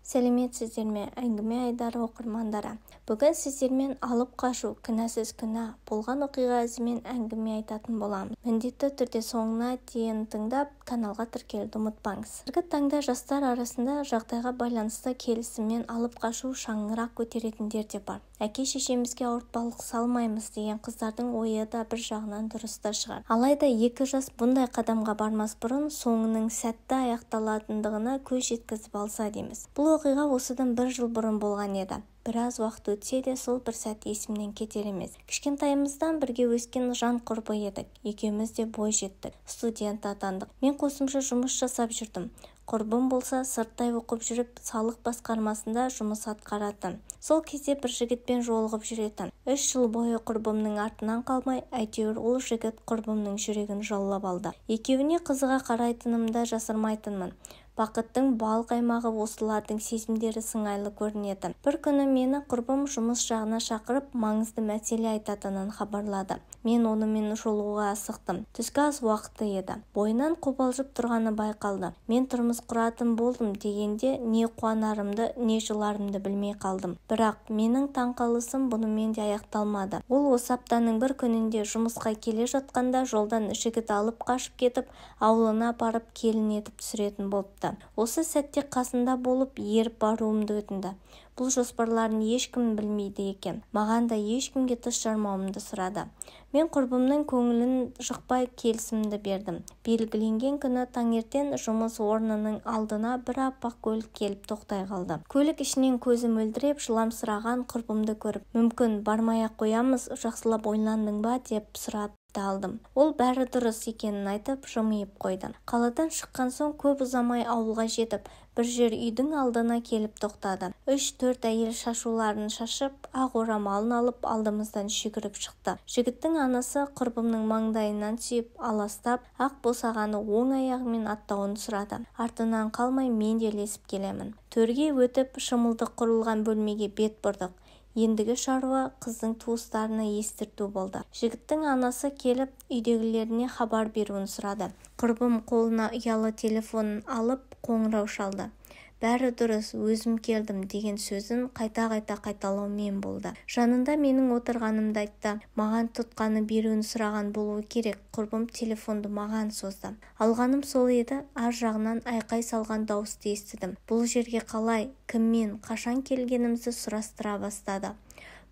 Сәлеметсіздер ме, әңгіме айдары оқырмандары. Бүгін сіздермен алып қашу, кінәсіз күнә болған оқиға ізімен әңгіме айтатын боламыз. Міндетті түрде соңына дейін тыңдап, каналға тіркелуді ұмытпаңыз. Қазіргі таңда жастар арасында жағдайға байланысты келісіммен алып қашу шаңырақ көтеретіндер де бар. Әке-шешемізге ауыртпалық салмаймыз деген қыздардың ойы да бір жағынан дұрыс та шығар. Алайда екі жас бұндай қадамға бармас бұрын соңының сәтті аяқталатындығына көз жеткізіп алса дейміз. Бұл оқиға осыдан бір жыл бұрын болған еді. Біраз уақыт өтсе де сол бір сәт есімнен кетер емес. Кішкентайымыздан бірге өскен жан құрбы едік. Екеуміз де бой жеттік. Студент атандық. Мен қосымша жұмыс жасап жүрдім. Құрбым болса сырттай оқып жүріп, салық басқармасында жұмыс атқаратын. Сол кезде бір жігітпен жолығып жүретін. 3 жыл бойы құрбымның артынан қалмай, әйтеуір ол жігіт құрбымның жүрегін жаулап алды. Екеуіне қызыға қарайтынымда жасырмайтынмын. Бақыттың бал қаймағы осылардың сезімдері сыңайлы көрінетін. Бір күні мені құрбым жұмыс жағына шақырып, маңызды мәселе айтатынын хабарлады. Мен онымен жолығуға асықтым. Түскі ас уақыты еді. Бойынан қобалжып тұрғаны байқалды. Мен тұрмыс құратын болдым дегенде не қуанарымды, не жыларымды білмей қалдым. Бірақ менің таңқалысым бұнымен де аяқталмады. Ол осы аптаның бір күнінде жұмысқа келе жатқанда жолдан жігіт алып қашып кетіп, ауылына апарып келін етіп түсіретін болыпты. Осы сәтте қасында болып еріп баруымды өтінді. Бұл жоспарларын ешкім білмейді екен. Маған да ешкімге тіс жармауымды сұрады. Мен құрбымның көңілін жықпай келісімді бердім. Белгіленген күні таңертең жұмыс орнының алдына бір аппақ көлік келіп тоқтай қалды. Көлік ішінен көзі мөлдіреп жыламсыраған құрбымды көріп, мүмкін бармай-ақ қоямыз, жақсылап ойландың ба деп сұрап алдым. Ол бәрі дұрыс екенін айтып жымиып қойды. Қаладан шыққан соң көп ұзамай ауылға жетіп, бір жер үйдің алдына келіп тоқтады. 3-4 әйел шашуларын шашып, ақ орамалын алып алдымыздан жүгіріп шықты. Жігіттің анасы құрбымның маңдайынан сүйіп, аластап, ақ босағаны оң аяғымен аттауын сұрады. Артынан қалмай мен де ілесіп келемін. Төрге өтіп, шымылдық құрылған бөлмеге бет бұрдық. Ендігі шаруа қыздың туыстарына естірту болды. Жігіттің анасы келіп, үйдегілеріне хабар беруін сұрады. Құрбым қолына ұялы телефонын алып қоңырау шалды. Бәрі дұрыс, өзім келдім деген сөзін қайта-қайта қайталаумен болды. Жанында менің отырғанымды айтты. Маған тұтқаны беруін сұраған болуы керек. Құрбым телефонды маған созды. Алғаным сол еді, ар жағынан айқай салған дауысты естідім. Бұл жерге қалай, кіммен, қашан келгенімізді сұрастыра бастады.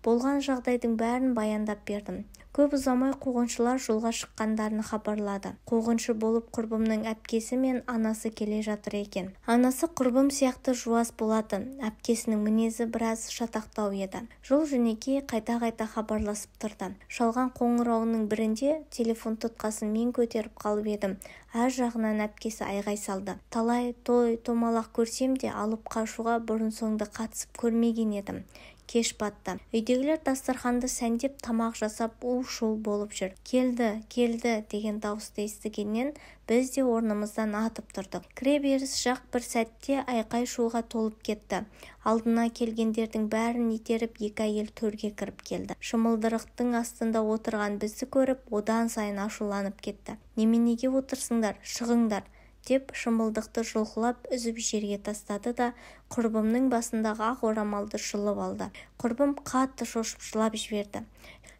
Болған жағдайдың бәрін баяндап бердім. Көп ұзамай қуғыншылар жолға шыққандарын хабарлады. Қуғыншы болып құрбымның әпкесі мен анасы келе жатыр екен. Анасы құрбым сияқты жуас болатын. Әпкесінің мінезі біраз шатақтау еді. Жол жөнекей қайта-қайта хабарласып тұрды. Шалған қоңырауының бірінде телефон тұтқасын мен көтеріп қалып едім. Ар жағынан әпкесі айғай салды. Талай той-томалақ көрсем де алып қашуға бұрын-соңды қатысып көрмеген едім. Кеш батты. Үйдегілер дастарханды сәндеп тамақ жасап у-шу болып жүр. Келді деген дауысты естігеннен біз де орнымыздан атып тұрдық. Кіреберіс жақ бір сәтте айқай-шуға толып кетті. Алдына келгендердің бәрін итеріп екі әйел төрге кіріп келді. Шымылдырықтың астында отырған бізді көріп, одан сайын ашуланып кетті. Неменеге отырсыңдар, шығыңдар деп шымылдықты жұлқылап үзіп жерге тастады да құрбымның басындағы ақ орамалды жұлып алды. Құрбым қатты шошып жылап жіберді.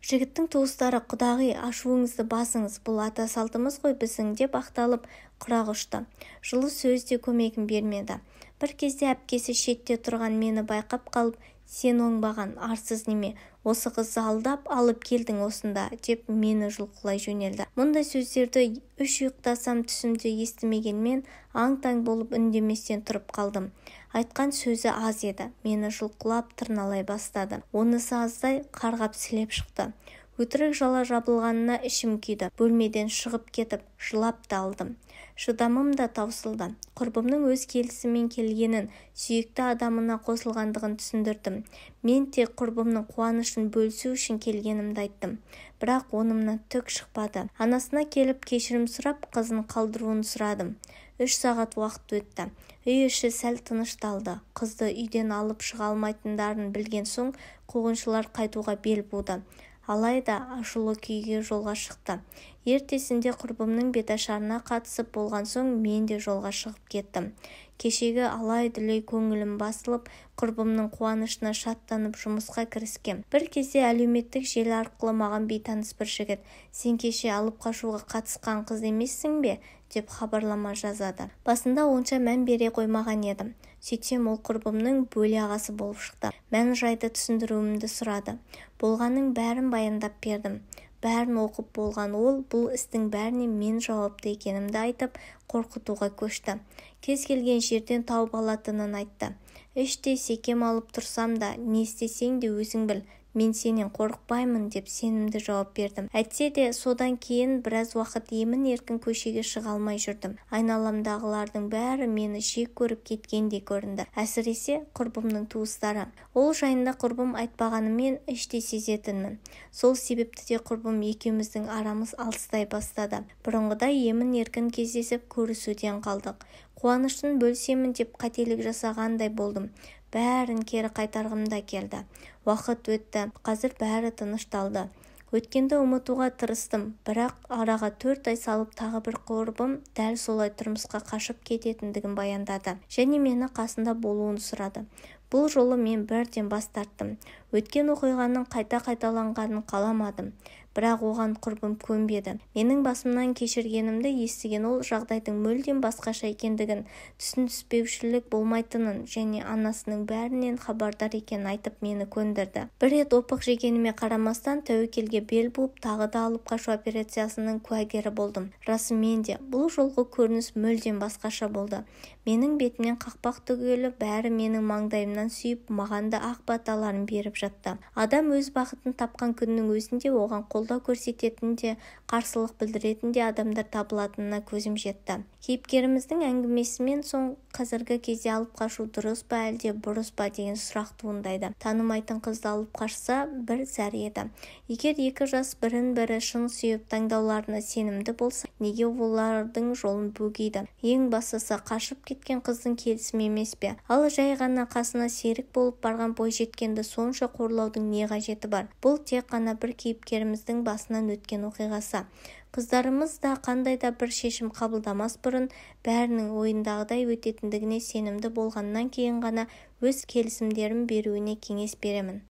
Жігіттің туыстары, құдағи, ашуыңызды басыңыз, бұл ата салтымыз ғой біздің деп ақталып құрақ ұшты. Жылы сөз де көмегін бермеді. Бір кезде әпкесі шетте тұрған мені байқап қалып, сен оңбаған, арсыз неме, осы қызды алдап алып келдің осында, деп мені жұлқылай жөнелді. Мұндай сөздерді 3 ұйықтасам түсімде естімегенмен аң-таң болып үндеместен тұрып қалдым. Айтқан сөзі аз еді. Мені жұлқылап тырналай бастады. Онысы аздай қарғап сілеп шықты. Өтірік жала жабылғанына ішім күйді. Бөлмеден шығып кетіп, жылап та алдым. Шыдамым да таусылды. Құрбымның өз келісімен келгенін, сүйікті адамына қосылғандығын түсіндірдім. Мен тек құрбымның қуанышын бөлісу үшін келгенімді айттым. Бірақ онымнан түк шықпады. Анасына келіп кешірім сұрап, қызын қалдыруын сұрадым. 3 сағат уақыт өтті. Үй іші сәл тынышталды. Қызды үйден алып шыға алмайтындарын білген соң қуғыншылар қайтуға бел буды. Алайда ашулы күйге жолға шықты. Ертесінде құрбымның беташарына қатысып болған соң мен де жолға шығып кеттім. кешегі алай-дүлей көңілім басылып, құрбымның қуанышына шаттанып жұмысқа кіріскем. Бір кезде әлеуметтік желі арқылы маған бейтаныс бір жігіт: "Сен кеше алып қашуға қатысқан қыз емессің бе?" деп хабарлама жазады. Басында онша мән бере қоймаған едім. Сөйтсем ол құрбымның бөле ағасы болып шықты. Мән-жайды түсіндіруімді сұрады. Болғанның бәрін баяндап бердім. Бәрін оқып болған ол, бұл істің бәріне мен жауапты екенімді айтып, қорқытуға көшті. Кез келген жерден тауып алатынын айтты. Іштей секем алып тұрсам да, не істесең де өзің біл, мен сенен қорықпаймын деп сенімді жауап бердім. Әйтсе де содан кейін біраз уақыт емін-еркін көшеге шыға алмай жүрдім. Айналамдағылардың бәрі мені жек көріп кеткендей көрінді. Әсіресе құрбымның туыстары. Ол жайында құрбым айтпағанымен іштей сезетінмін. Сол себепті де құрбым екеуміздің арамыз алыстай бастады. Бұрынғыдай емін-еркін кездесіп көрісуден қалдық. Қуанышын бөлсемін деп қателік жасағандай болдым. Бәрін кері қайтарғым да келді. Уақыт өтті, қазір бәрі тынышталды. Өткенді ұмытуға тырыстым, бірақ араға 4 ай салып тағы бір құрбым дәл солай тұрмысқа қашып кететіндігін баяндады және мені қасында болуын сұрады. Бұл жолы мен бірден бас тарттым. Өткен оқиғаның қайта қайталанғанын қаламадым. Бірақ оған құрбым көнбеді. Менің басымнан кешіргенімді естіген ол жағдайдың мүлдем басқаша екендігін, түсініспеушілік болмайтынын және анасының бәрінен хабардар екенін айтып мені көндірді. Бір рет опық жегеніме қарамастан тәуекелге бел буып тағы да алып қашу операциясының куәгері болдым. Расымен де бұл жолғы көрініс мүлдем басқаша болды. Менің бетімнен қақпақ түгелі бәрі менің маңдайымнан сүйіп, маған да ақ баталарын беріп жатты. Адам өз бақытын тапқан күннің өзінде оған қолдау көрсететін де, қарсылық білдіретін де адамдар табылатынына көзім жетті. Кейіпкеріміздің әңгімесімен соң қазіргі кезде алып қашу дұрыс па әлде бұрыс па деген сұрақ туындайды. Танымайтын қызды алып қашса бір сәр еді. Егер екі жас бірін-бірі шын сүйіп таңдауларына сенімді болса, неге олардың жолын бөгейді? Ең бастысы қашып кеткен қыздың келісімі емес пе? Ал жай ғана қасына серік болып барған бойжеткенді сонша қорлаудың не қажеті бар? Бұл тек қана бір кейіпкеріміздің басынан өткен оқиғасы. Қыздарымыз да қандай да бір шешім қабылдамас бұрын бәрінің ойындағыдай өтетіндігіне сенімді болғаннан кейін ғана өз келісімдерін беруіне кеңес беремін.